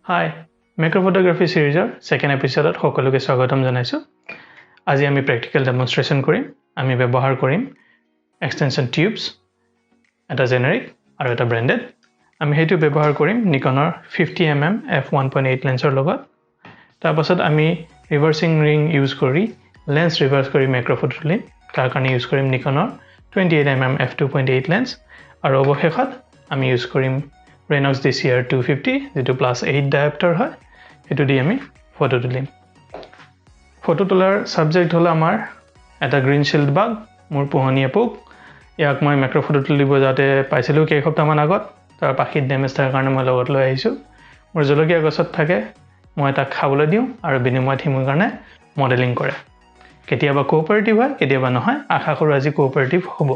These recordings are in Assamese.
হাই মেক্ৰ ফটোগ্ৰাফী সিৰিজৰ সেকেন্ড এপিসোডত সকলোকে স্বাগতম জনাইছো আজি আমি প্ৰেক্টিকেল ডেমনষ্ট্ৰেচন কৰিম আমি ব্যৱহাৰ কৰিম এক্সটেনশন টিউবছ এটা জেনেৰিক আৰু এটা ব্ৰ্যান্ডেড আমি হেতু ব্যৱহাৰ কৰিম নিকনৰ 50mm f1.8 লেন্সৰ লগত তাৰ পাছত আমি ৰিভাৰ্সিং ৰিং ইউজ কৰি লেন্স ৰিভাৰ্স কৰি মেক্ৰ ফটো তুলিম তাৰ কাৰণে ইউজ কৰিম নিকনৰ 28mm f2.8 লেন্স আৰু অৱশেষত আমি ইউজ কৰিম Renox DCR 250 যেটো +8 ডায়োপ্টাৰ হয় এটো দি আমি ফটো তুলিম ফটো তোলাৰ সাবজেক্ট হল আমাৰ এটা গ্ৰীণ শিল্ড বাগ মোৰ পোহনীয়া পোক ইয়াক মই মেক্ৰ ফটো তুলিব যাতে পাইছিলো কেই সপ্তাহমান আগত তাৰ পাখিত ডেমেজ থাকাৰ কাৰণে মই লগত লৈ আহিছো মোৰ জলকীয়া গছত থাকে মই তাক খাবলৈ দিও আৰু বিনিময়ত হিমৰ কাৰণে মডেলিং কৰে কেতিয়াবা কোঅপাৰেটিভ হয় কেতিয়াবা নহয় আশা কৰো আজি কোঅপাৰেটিভ হ'ব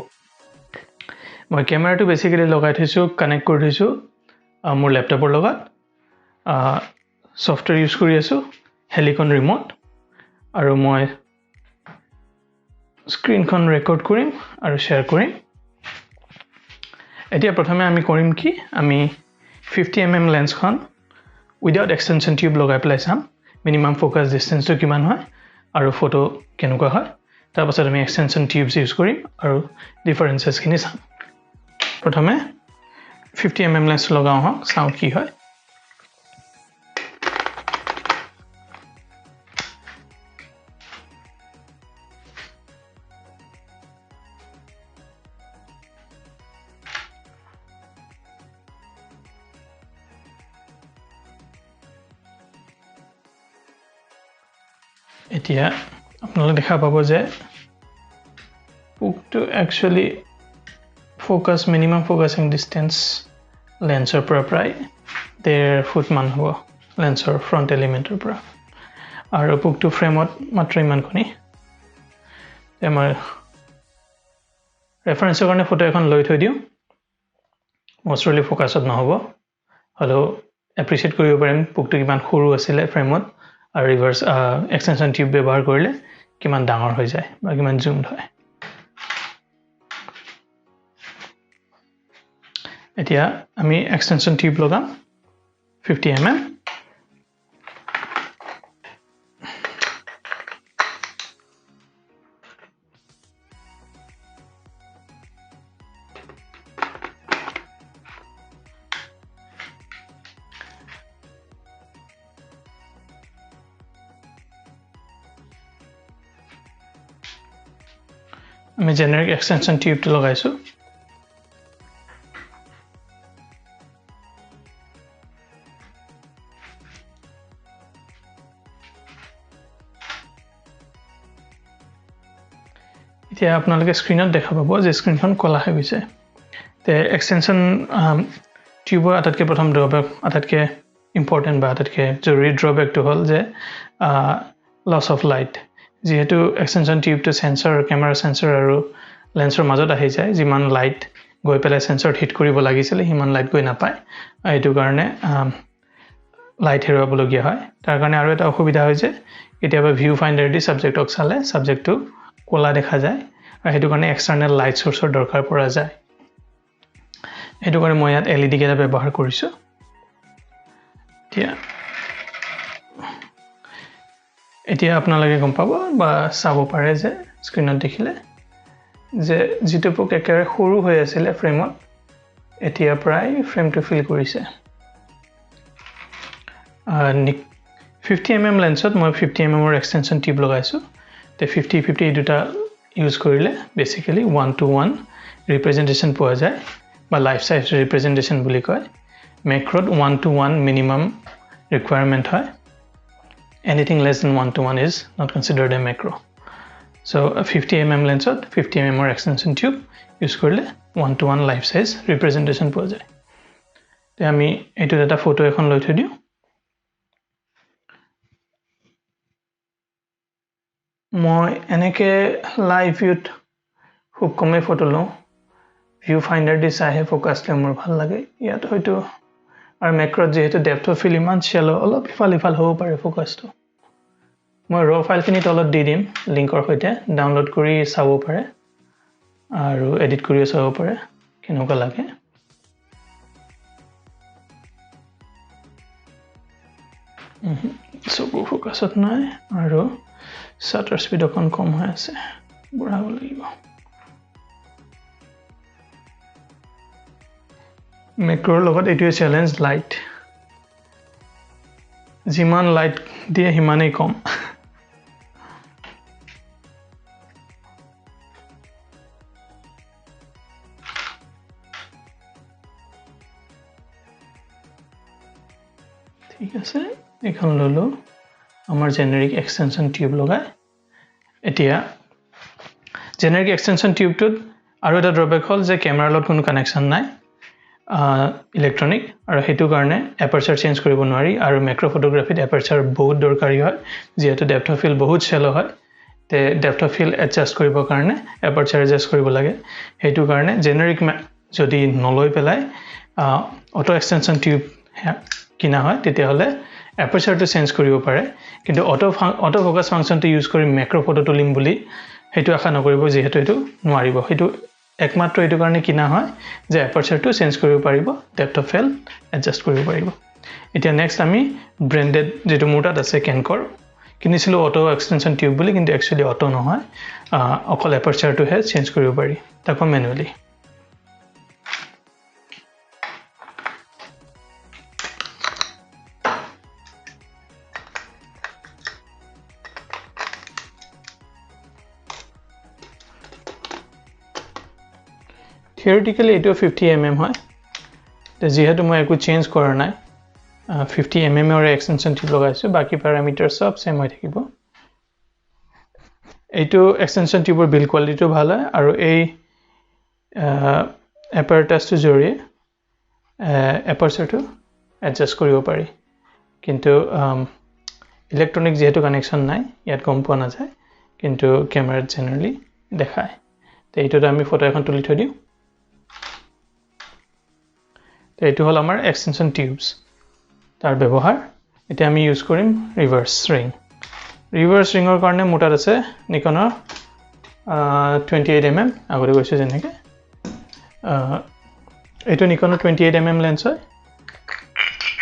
মই ক্যামেৰাটো বেসিক্যালি লগাই থৈছো কানেক্ট কৰি থৈছো মোৰ ল্যাপটপৰ লগত সফটওয়্যাৰ ইউজ কৰি আছো হেলিকন ৰিমোট আৰু মই স্ক্ৰিনখন ৰেকৰ্ড কৰিম আৰু শেয়াৰ কৰিম এতিয়া প্ৰথমে আমি কৰিম কি আমি 50mm লেন্সখন উইদাউট এক্সটেনশন টিউব লগাই প্লাই চাম মিনিমাম ফোকাস ডিসটেন্সটো কিমান হয় আৰু ফটো কেনেকুৱা হয় তাৰ পাছত আমি এক্সটেনশন টিউবছ ইউজ কৰিম আৰু ডিফাৰেন্সেস খিনি চাম প্ৰথমে 50mm লেন্স লগাও হক চাও কি হয় এতিয়া আপোনালোকে দেখা পাব যে পোকটো actually focus minimum focusing distance lensor পৰা প্ৰায় 1.5 ফুট মান হ'ব lensor front elementor পৰা আৰু পোকটো ফ্ৰেমত মাত্ৰ ইমানখনি আমাৰ ৰেফাৰেন্সৰ কাৰণে ফটো এখন লৈ থৈ দিও মষ্টলি ফোকাসত নহব হলো এপ্ৰিচিয়েট কৰিব পাৰিম পোকটো কিমান সৰু আছিল ফ্ৰেমত আৰু ৰিভাৰ্স এক্সটেনশন টিউব ব্যৱহাৰ কৰিলে কিমান ডাঙৰ হৈ যায় বা কিমান জুমড হয় এতিয়া আমি এক্সটেনশন টিউব লগাম 50mm আমি জেনেৰিক এক্সটেনশন টিউবটো লগাইছো এতিয়া আপোনালোকে স্ক্ৰিনত দেখা পাব যে স্ক্ৰিনখন কলা হৈ গৈছে তে এক্সটেনশন টিউবৰ আটাইতকৈ প্ৰথম ড্ৰবেক আটাইতকৈ ইম্পৰ্টেন্ট বা আটাইতকৈ জৰুৰী ড্ৰবেকটো হ'ল যে লছ অফ লাইট যেহেতু এক্সটেনশন টিউবটো সেন্সৰ ক্যামেৰা সেন্সৰ আৰু লেন্সৰ মাজত আহি যায় যিমান লাইট গৈ পেলাই সেন্সৰত হিট কৰিব লাগিছিল হিমান লাইট গৈ নাপায় এইটো কাৰণে লাইট হেৰুৱাবলগীয়া হয় তাৰ কাৰণে আৰু এটা অসুবিধা হয় যে কেতিয়াবা ভিউ ফাইণ্ডাৰ দি সাবজেক্টক চালে সাবজেক্টটো কলা দেখা যায় আৰু হেতু কাৰণে এক্সটাৰ্নাল লাইট সোৰ্সৰ দৰকাৰ পৰা যায় হেতু কাৰণে মই ইয়াত এলইডি কেটা ব্যৱহাৰ কৰিছো এতিয়া আপোনালোকে গম পাব বা চাব পাৰে যে স্ক্ৰিনত দেখিলে যে যেটো পোক একেবাৰে সৰু হৈ আছিল ফ্ৰেমত এতিয়া প্ৰায় ফ্ৰেমটো ফিল কৰিছে 50mm লেন্সত মই 50mm ৰ এক্সটেনশন টিউব লগাইছো তে 50-50 এই দুটা ইউজ কৰিলে বেসিক্যালি 1:1 ৰিপ্ৰেজেন্টেশন পোৱা যায় বা লাইফ সাইজ ৰিপ্ৰেজেন্টেশন বুলি কয় মেক্ৰত 1:1 মিনিমাম ৰিকুৱায়াৰমেন্ট হয় anything less than 1:1 is not considered a macro so a 50mm lensot 50mm or extension tube use korle 1:1 life size representation পোৱা যায় তে আমি এটো এটা ফটো এখন লৈ থৈ দিও মই এনেকে লাইভ ভিউত খুব কমে ফটো লওঁ ভিউ ফাইণ্ডাৰ দি চাইহে ফোকাসটো মোৰ ভাল লাগে ইয়াত হয়তো আৰু মেক্ৰত যেহেতু ডেপথ অফ ফিল্ড ইমান শ্যালো অলপ ইফাল হ'ব পাৰে ফোকাসটো মই ৰ ফাইলখিনি তলত দি দিম লিংকৰ সৈতে ডাউনলোড কৰি চাব পাৰে আৰু এডিট কৰি চাব পাৰে কেনেকুৱা লাগে চকু ফোকাছত নাই আৰু শাটাৰ স্পীড অকণ কম হৈ আছে বঢ়াব লাগিব মেক্ৰৰ লগত এইটোৱে চ্যালেঞ্জ লাইট যিমান লাইট দিয়ে সিমানেই কম ঠিক আছে এখন ললো আমাৰ জেনেৰিক এক্সটেনশন টিউব লগাই এতিয়া জেনেৰিক এক্সটেনশন টিউবটোত আৰু এটা ড্ৰবেক হ'ল যে ক্যামেৰাৰ লগত কোনো কানেকশন নাই ইলেক্ট্ৰনিক আৰু হেতু কাৰণে এপাৰচাৰ চেঞ্জ কৰিব নোৱাৰি আৰু মেক্ৰো ফটোগ্ৰাফিত এপাৰচাৰ বহুত দৰকাৰী হয় যেহেতু ডেপথ অফ ফিল্ড বহুত শ্যালো হয় তে ডেপথ অফ ফিল্ড এডজাস্ট কৰিব কাৰণে এপাৰচাৰ এডজাস্ট কৰিব লাগে হেতু কাৰণে জেনেৰিক যদি নলৈ পেলাই অটো এক্সটেনশন টিউব কিনা হয় তেতিয়া হলে এপাৰচাৰটো চেঞ্জ কৰিব পাৰে কিন্তু অটো ফোকাস ফাংচনটো ইউজ কৰি মেক্ৰো ফটো তুলিম বুলি হেতু আশা নকৰিব যেহেতু এটো নোৱাৰিব হেতু একমাত্ৰ এটো কাৰণে কিনা হয় যে এপাৰচাৰটো চেঞ্জ কৰিব পাৰিব ডেপথ অফ ফিল্ড এডজাস্ট কৰিব পাৰিব এতিয়া নেক্সট আমি ব্ৰ্যান্ডেড যেটো মোটাত আছে কেনকৰ কিনিছিলো অটো এক্সটেনশন টিউব বুলি কিন্তু একচুয়ালি অটো নহয় অকল এপাৰচাৰটো হে চেঞ্জ কৰিব পাৰি তাকো manually Theoretically, it is 50 mm. The jehetu moi eku change kora nai 50 mm or extension tube lagaisu baki parameters sab same hoi thakibo etu extension tube build quality to bhalo hai aru ei apparatus to joriye aperture to adjust koribo pari kintu electronic jehetu connection nai yat kom poa na jay kintu camera generally dekhai te etu ami photo ekhon tuli thoi diu এইটো হল আমাৰ এক্সটেনশন টিউবস তাৰ ব্যৱহাৰ এটা আমি ইউজ কৰিম ৰিভাৰ্স ৰিঙৰ কাৰণে মোটাত আছে নিকনৰ 28 mm আগৰে গৈছে যেনেকে এইটো নিকনৰ 28 mm লেন্স হয়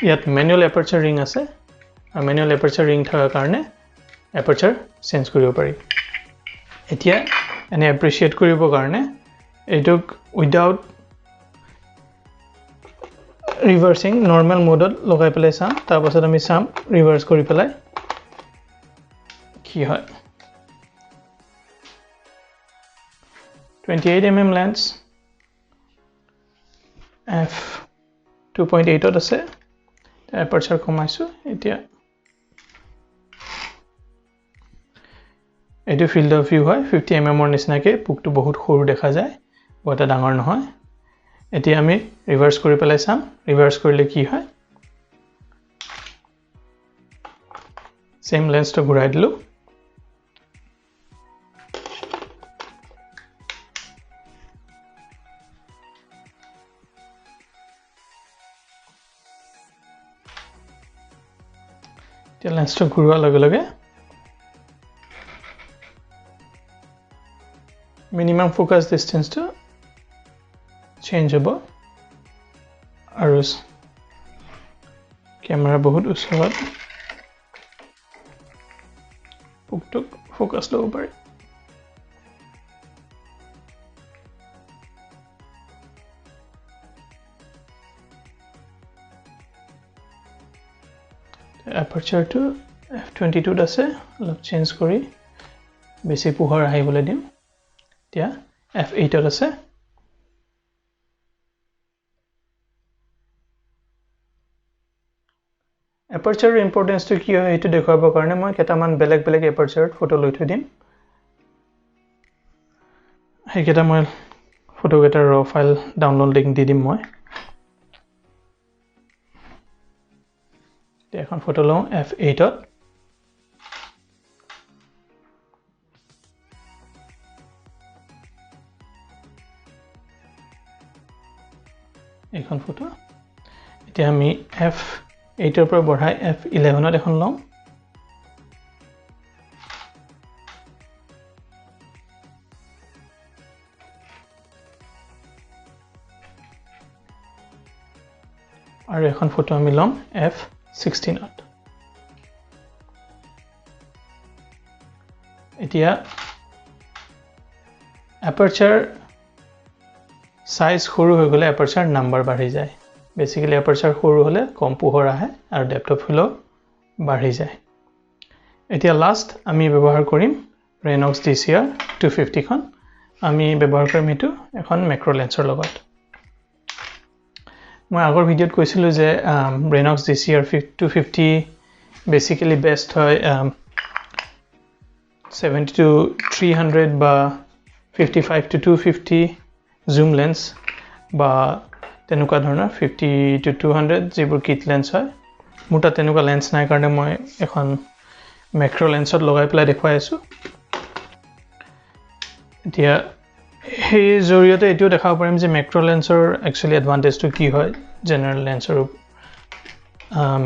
ইয়াত ম্যানুয়াল এপাৰচাৰ ৰিং আছে আৰু ম্যানুয়াল এপাৰচাৰ ৰিং থাকাৰ কাৰণে এপাৰচাৰ চেঞ্জ কৰিব পাৰি এতিয়া এনে এপ্ৰিচিয়েট কৰিব কাৰণে এইটোক without reversing normal mode logai pelai sam tar pasot ami sam reverse kori pelai ki hoy 28 mm lens f 2.8 ot ase aperture komaisu etia etu field of view hoy 50 mm or nisna ke puktu bahut khoru dekha jay bota dangor nohoy এতিয়া আমি ৰিভাৰ্স কৰি পেলাই চাম ৰিভাৰ্স কৰিলে কি হয় সেম লেন্সটো ঘূৰাই দিলো এতিয়া লেন্সটো ঘূৰোৱাৰ লগে লগে মিনিমাম ফোকাস ডিসটেন্সটো change hobo aru camera bahut usorat puktuk focus lobo pare aperture to f22 ase alop change kori besi puhar ahibole dim tia f8 ot ase Aperture importance to ki hoy etu dekhaba karone moi ketaman beleg aperture photo loi thoi dim he keta moi photo geta raw file download link di dim moi te ekhon photo lo f8 ot ekhon photo eta ami f8 er পৰা বঢ়াই f11 ত এখন লম আৰু এখন ফটো আমি লম f16 ত এতিয়া aperture size সৰু হৈ গলে aperture number বাঢ়ি যায় basically aperture সৰু হলে কম পোহৰ আহে আৰু depth of field বাঢ়ি যায় এতিয়া লাষ্ট আমি ব্যৱহাৰ কৰিম Renox DCR 250 খন আমি ব্যৱহাৰ কৰিম এটো এখন macro lensৰ লগত মই আগৰ ভিডিঅত কৈছিলো যে Renox DCR 250 basically best হয় 70 to 300 বা 55 to 250 zoom lens বা তেনুকা ধৰণৰ 50 to 200 যিবোৰ কিট লেন্স হয় মুটা তেনুকা লেন্স নাই কাৰণে মই এখন macro lensত লগাই পেলাই দেখুৱাই আছো এতিয়া এই জৰিয়তে এটিও দেখাব পাৰিম যে macro lensৰ actually advantage to কি হয় general lensৰ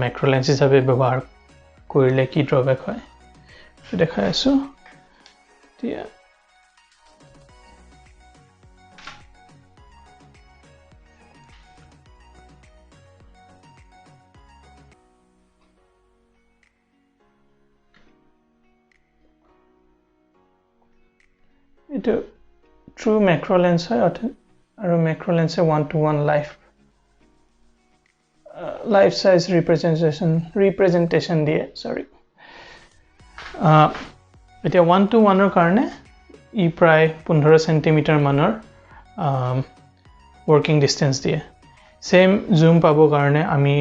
macro lens হিচাপে ব্যৱহাৰ কৰিলে কি drawback হয় দেখাই আছো এতিয়া It true macro lens hai aru macro lens hai 1:1 life size representation diye sorry eta 1:1 er karone e pray 15 cm manor working distance diye same zoom pabo karone ami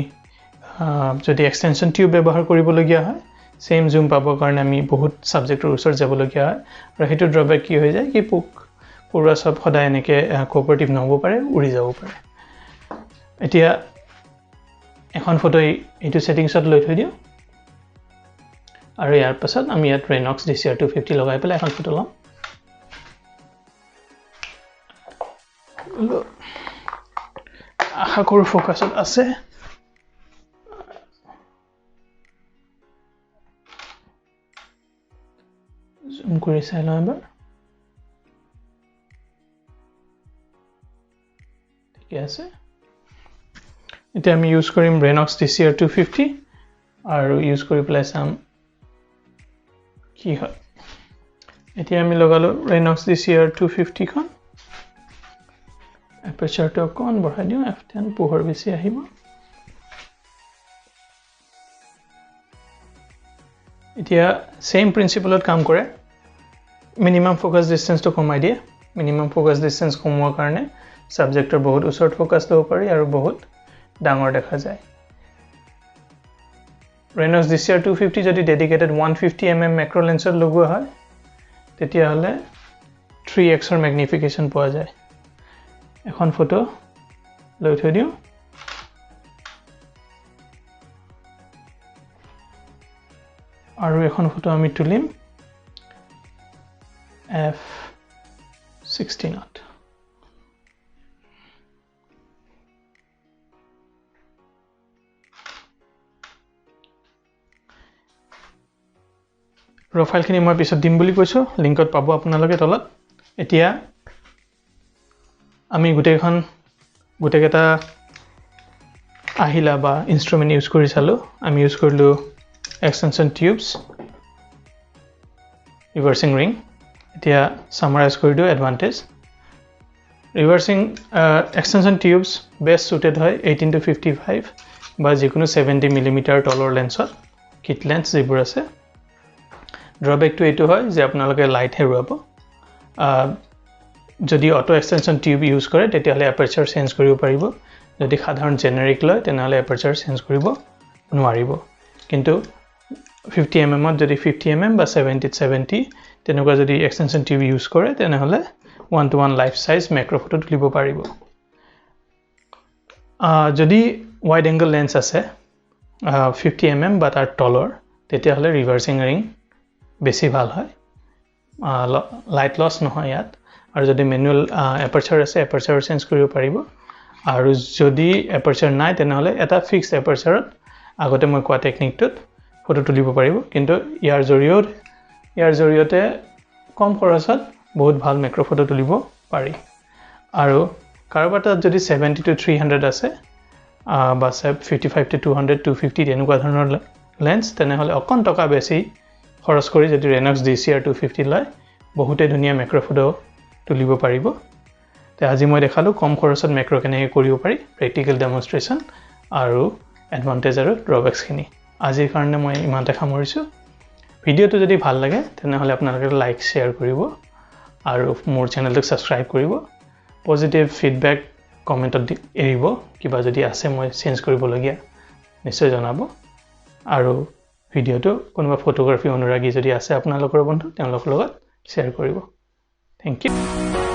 jodi extension tube ব্যবহাৰ কৰিবলগিয়া হয় same zoom পাবৰ কাৰণে আমি বহুত সাবজেক্টৰ ওচৰ যাবলগিয়া হয় আৰু হেতু ড্ৰবেক কি হৈ যায় কি পুৰা সব সদায় এনেকে কোঅপাৰেটিভ নহব পাৰে উৰি যাব পাৰে এতিয়া এখন ফটো এটো সেটিংছত লৈ থৈ দিও আৰু ইয়াৰ পাছত আমি ইয়াত Renox DCR 250 লগাই পেলাই এখন ফটো লম আশা কৰো ফোকাসত আছে zoom কৰে চাইলাম এবাৰ ঠিক আছে এতিয়া আমি ইউজ কৰিম Renox DCR 250 আৰু ইউজ কৰি পেলাই চাম কি হয় এতিয়া আমি লগালো Renox DCR 250 খন aperture টো অকন বঢ়াই দিও f10 পোহৰ বেছি আহিব এতিয়া same principle কাম কৰে minimum focus distance to কমাই দিয়ে minimum focus distance কমোৱাৰ কাৰণে সাবজেক্টৰ বহুত ওচৰত ফোকাস লব পাৰি আৰু বহুত ডাঙৰ দেখা যায় Renox DCR 250 যদি dedicated 150 mm macro lensৰ লগোৱা হয় তেতিয়া হলে 3x ৰ magnification পোৱা যায় এখন ফটো লৈ থৈ দিও আৰু এখন ফটো আমি তুলিম f16 ত প্ৰফাইল খিনি মই পিছত দিম বুলি কৈছো লিংকত পাবো আপোনালোকে তলত এতিয়া আমি গুটেকেটা আহিলা বা ইনস্ট্ৰুমেন্ট ইউজ কৰি চালো আমি ইউজ কৰিলো extension tubes reversing ring এতিয়া summarize কৰি দিও advantage reversing extension tubes best suited হয় 18 to 55 বা যিকোনো 70 mm তলৰ লেন্সত কিট লেন্স যিবোৰ আছে drawback to এটো হয় যে আপোনালোকে লাইট হেৰুৱাব যদি অটো এক্সটেনশন টিউব ইউজ কৰে তেতিয়াহলে aperture চেঞ্জ কৰিব পাৰিব যদি সাধাৰণ জেনেৰিক লয় তেনাহলে aperture চেঞ্জ কৰিব নোৱাৰিব কিন্তু 50 mm যদি 50 mm বা 70 তেনেকুৱা যদি এক্সটেনশন টিউব ইউজ কৰে তেনাহলে 1:1 লাইফ সাইজ ম্যাক্ৰো ফটো তুলিব পাৰিব যদি ওয়াইড অ্যাঙ্গেল লেন্স আছে 50 mm বা তাৰ তলৰ তেতিয়াহলে ৰিভাৰ্সিং ৰিং বেছি ভাল হয় লাইট লস নহয় ইয়াত আৰু যদি ম্যানুয়াল এপাৰচাৰ আছে এপাৰচাৰ চেঞ্জ কৰিব পাৰিব আৰু যদি এপাৰচাৰ নাই তেনহলে এটা ফিক্সড এপাৰচাৰত আগতে মই কোৱা টেকনিকটোত ফটো তুলিব পাৰিব কিন্তু ইয়াৰ জৰিয়তে কম খৰচত বহুত ভাল ম্যাক্ৰো ফটো তুলিব পাৰি আৰু কাৰোবাৰ যদি 70 to 300 আছে বা 55 to 200 250 এনেকুৱা ধৰণৰ লেন্স তেনহলে অকন টকা বেছি খৰচ কৰি যদি Renox DCR 250 লয় বহুতে ধুনীয়া মেক্ৰ ফটো তুলিব পাৰিব তে আজি মই দেখালো কম খৰচত মেক্ৰ কেনেকৈ কৰিব পাৰি প্ৰেক্টিকেল ডেমনষ্ট্ৰেচন আৰু এডভান্টেজ আৰু ড্ৰবেক্স খিনি আজিৰ কাৰণে মই ইমানতে সামৰিছো ভিডিঅটো যদি ভাল লাগে তেনেহলে আপোনালোকে লাইক শেয়াৰ কৰিব আৰু মোৰ চেনেলটো সাবস্ক্ৰাইব কৰিব পজিটিভ ফিডব্যাক কমেন্টত এৰিব কিবা যদি আছে মই চেঞ্জ কৰিবলগীয়া নিশ্চয় জনাব আৰু ভিডিঅটো কোনোবা ফটোগ্ৰাফি অনুৰাগী যদি আছে আপোনালোকৰ বন্ধু তেওঁলোকৰ লগত শেয়াৰ কৰিব থ্যাংক ইউ